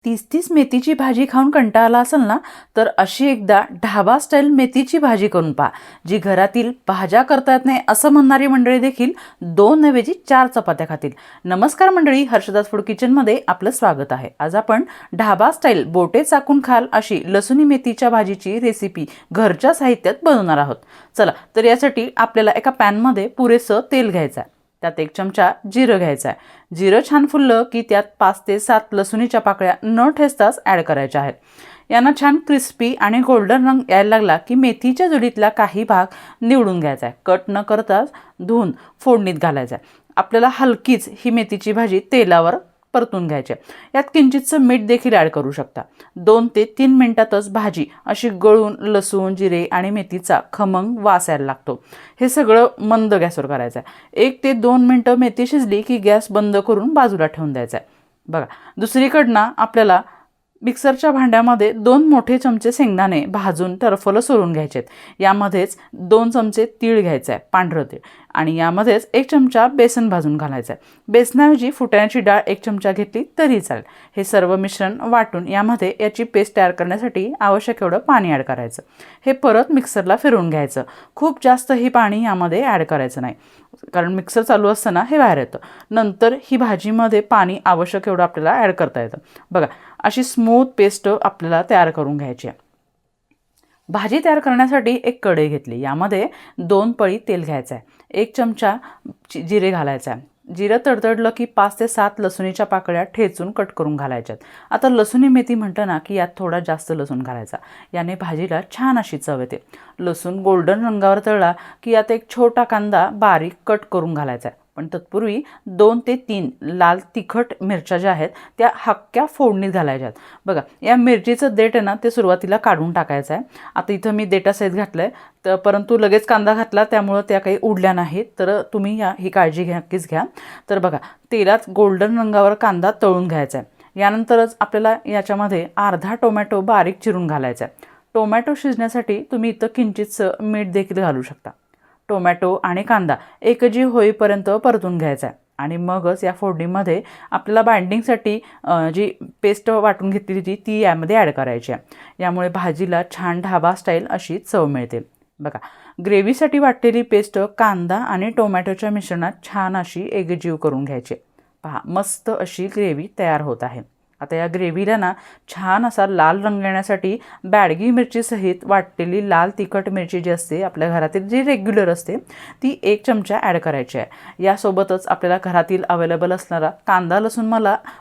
तीस मेथीची भाजी खाऊन कंटाळा आला असेल ना, तर अशी एकदा ढाबा स्टाईल मेथीची भाजी करून पहा, जी घरातील भाज्या करता येत नाही असं म्हणणारी मंडळी देखील 2 ऐवजी 4 चपात्या खातील. नमस्कार मंडळी, हर्षदास फूड किचनमध्ये आपलं स्वागत आहे. आज आपण ढाबा स्टाईल बोटे चाकून खाल अशी लसुणी मेथीच्या भाजीची रेसिपी घरच्या साहित्यात बनवणार आहोत. चला तर यासाठी आपल्याला एका पॅनमध्ये पुरेसं तेल घ्यायचं आहे. त्यात 1 चमचा जिरं घ्यायचं आहे. जिरं छान फुललं की त्यात 5 ते 7 लसुणीच्या पाकळ्या न ठेचताच ॲड करायच्या आहेत. यांना छान क्रिस्पी आणि गोल्डन रंग यायला लागला की मेथीच्या जुडीतला काही भाग निवडून घ्यायचा आहे. कट न करताच धुवून फोडणीत घालायचा आहे. आपल्याला हलकीच ही मेथीची भाजी तेलावर परतून घ्यायची. यात किंचितचं मीठ देखील ॲड करू शकता. 2 ते 3 मिनिटातच भाजी अशी गळून लसूण, जिरे आणि मेथीचा खमंग वास यायला लागतो. हे सगळं मंद गॅसवर करायचं आहे. 1 ते 2 मिनटं मेथी शिजली की गॅस बंद करून बाजूला ठेवून द्यायचा आहे. बघा, दुसरीकडनं आपल्याला मिक्सरच्या भांड्यामध्ये 2 मोठे चमचे शेंगदाणे भाजून टरफलं सोलून घ्यायचे. यामध्येच 2 चमचे तीळ घ्यायचं आहे, पांढरं तीळ, आणि यामध्येच 1 चमचा बेसन भाजून घालायचं आहे. बेसनाऐवजी फुटाण्याची डाळ 1 चमचा घेतली तरी चालेल. हे सर्व मिश्रण वाटून यामध्ये याची पेस्ट तयार करण्यासाठी आवश्यक एवढं पाणी ॲड करायचं. हे परत मिक्सरला फिरवून घ्यायचं. खूप जास्त ही पाणी यामध्ये ॲड करायचं नाही, कारण मिक्सर चालू असताना हे बाहेर येतं. नंतर ही भाजीमध्ये पाणी आवश्यक एवढं आपल्याला ॲड करता येतं. बघा, अशी स्मूथ पेस्ट आपल्याला तयार करून घ्यायची आहे. भाजी तयार करण्यासाठी एक कढई घेतली. यामध्ये 2 पळी तेल घ्यायचं आहे. 1 चमचा जिरे घालायचा आहे. जिरं तडतडलं की 5 ते 7 लसुणीच्या पाकळ्या ठेचून कट करून घालायच्यात. आता लसुणी मेथी म्हणतं ना की यात थोडा जास्त लसूण घालायचा. याने भाजीला छान अशी चव येते. लसूण गोल्डन रंगावर तळला की यात 1 छोटा कांदा बारीक कट करून घालायचा आहे. पण तत्पूर्वी 2 ते 3 लाल तिखट मिरच्या ज्या आहेत त्या हक्क्या फोडणीत घालायच्या आहेत. बघा, या मिरचीचं देठ आहे ना ते सुरुवातीला काढून टाकायचं आहे. आता इथं मी देठासहित घातलं आहे, तर परंतु लगेच कांदा घातला त्यामुळं त्या काही उडल्या नाहीत, तर तुम्ही ही काळजी नक्कीच घ्या. तर बघा, तेलात गोल्डन रंगावर कांदा तळून घ्यायचा आहे. यानंतरच आपल्याला याच्यामध्ये अर्धा टोमॅटो बारीक चिरून घालायचा आहे. टोमॅटो शिजण्यासाठी तुम्ही इथं किंचितचं मीठ देखील घालू शकता. टोमॅटो आणि कांदा एकजीव होईपर्यंत परतून घ्यायचा आहे आणि मगच या फोडणीमध्ये आपल्याला बाइंडिंगसाठी जी पेस्ट वाटून घेतली होती ती यामध्ये ॲड करायची आहे. यामुळे भाजीला छान ढाबा स्टाईल अशी चव मिळते. बघा, ग्रेव्हीसाठी वाटलेली पेस्ट कांदा आणि टोमॅटोच्या मिश्रणात छान अशी एकजीव करून घ्यायची. पहा, मस्त अशी ग्रेव्ही तयार होत आहे. आता या ग्रेव्हीला ना छान असा लाल रंग येण्यासाठी बॅडगी मिरचीसहित वाटलेली लाल तिखट मिरची जी असते आपल्या घरातील जी रेग्युलर असते ती 1 चमचा ॲड करायची आहे. यासोबतच आपल्याला घरातील अवेलेबल असणारा कांदा लसूण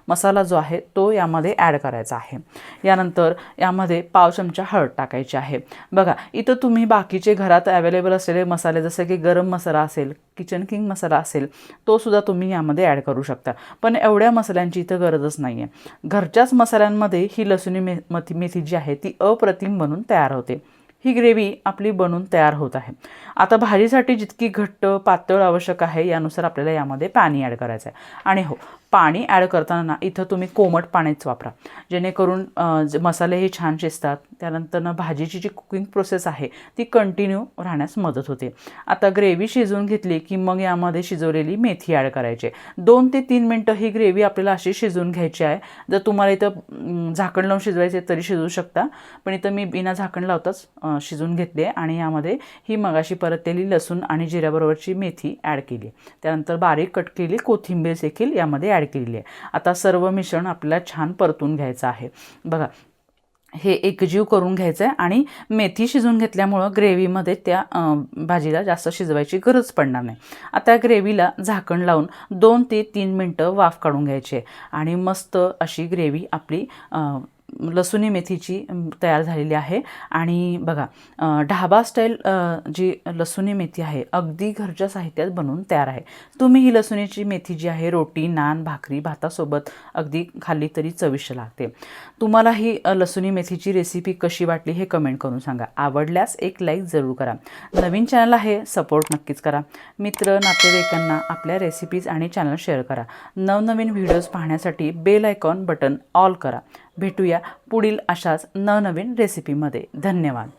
मसाला जो आहे तो यामध्ये ॲड करायचा आहे. यानंतर यामध्ये पाव चमचा हळद टाकायची आहे. बघा, इथं तुम्ही बाकीचे घरात अवेलेबल असलेले मसाले जसे की गरम मसाला असेल, किचन किंग मसाला असेल, तो सुद्धा तुम्ही यामध्ये ॲड करू शकता. पण एवढ्या मसाल्यांची इथं गरजच नाही आहे. घरच्याच मसाल्यांमध्ये ही लसुणी मेथी जी आहे ती अप्रतिम बनून तयार होते. ही ग्रेव्ही आपली बनून तयार होत आहे. आता भाजीसाठी जितकी घट्ट पातळ आवश्यक आहे यानुसार आपल्याला यामध्ये पाणी ॲड करायचं आहे. आणि हो, पाणी ॲड करताना इथं तुम्ही कोमट पाणीच वापरा, जेणेकरून मसालेही छान शिजतात. त्यानंतर भाजीची जी कुकिंग प्रोसेस आहे ती कंटिन्यू राहण्यास मदत होते. आता ग्रेव्ही शिजवून घेतली की मग यामध्ये शिजवलेली मेथी ॲड करायची. 2 ते 3 मिनटं ही ग्रेव्ही आपल्याला अशी शिजवून घ्यायची आहे. जर तुम्हाला इथं झाकण लावून शिजवायचे तरी शिजवू शकता, पण इथं मी बिना झाकण लावताच शिजवून घेतली आहे आणि यामध्ये ही मगाशी परतलेली लसूण आणि जिऱ्याबरोबरची मेथी ॲड केली. त्यानंतर बारीक कट केलेली कोथिंबीर देखील यामध्ये ॲड केलेली आहे. आता सर्व मिश्रण आपल्याला छान परतून घ्यायचं आहे. बघा, हे एकजीव करून घ्यायचं आहे आणि मेथी शिजवून घेतल्यामुळं ग्रेव्हीमध्ये त्या भाजीला जास्त शिजवायची गरज पडणार नाही. आता ग्रेव्हीला झाकण लावून 2 ते 3 मिनटं वाफ काढून घ्यायची आहे आणि मस्त अशी ग्रेव्ही आपली लसुणी मेथीची तयार झालेली आहे. आणि बघा, ढाबा स्टाईल जी लसुणी मेथी आहे अगदी घरच्या साहित्यात बनवून तयार आहे. तुम्ही ही लसुणीची मेथी जी आहे रोटी, नान, भाकरी, भातासोबत अगदी खाल्ली तरी चविष्ट लागते. तुम्हाला ही लसुणी मेथीची रेसिपी कशी वाटली हे कमेंट करून सांगा. आवडल्यास एक लाईक जरूर करा. नवीन चॅनल आहे, सपोर्ट नक्कीच करा. मित्र नातेवाईकांना आपल्या रेसिपीज आणि चॅनल शेअर करा. नवनवीन व्हिडिओज पाहण्यासाठी बेल आयकॉन बटन ऑल करा. भेटूया पुढील अशाच नवनवीन रेसिपीमध्ये. धन्यवाद.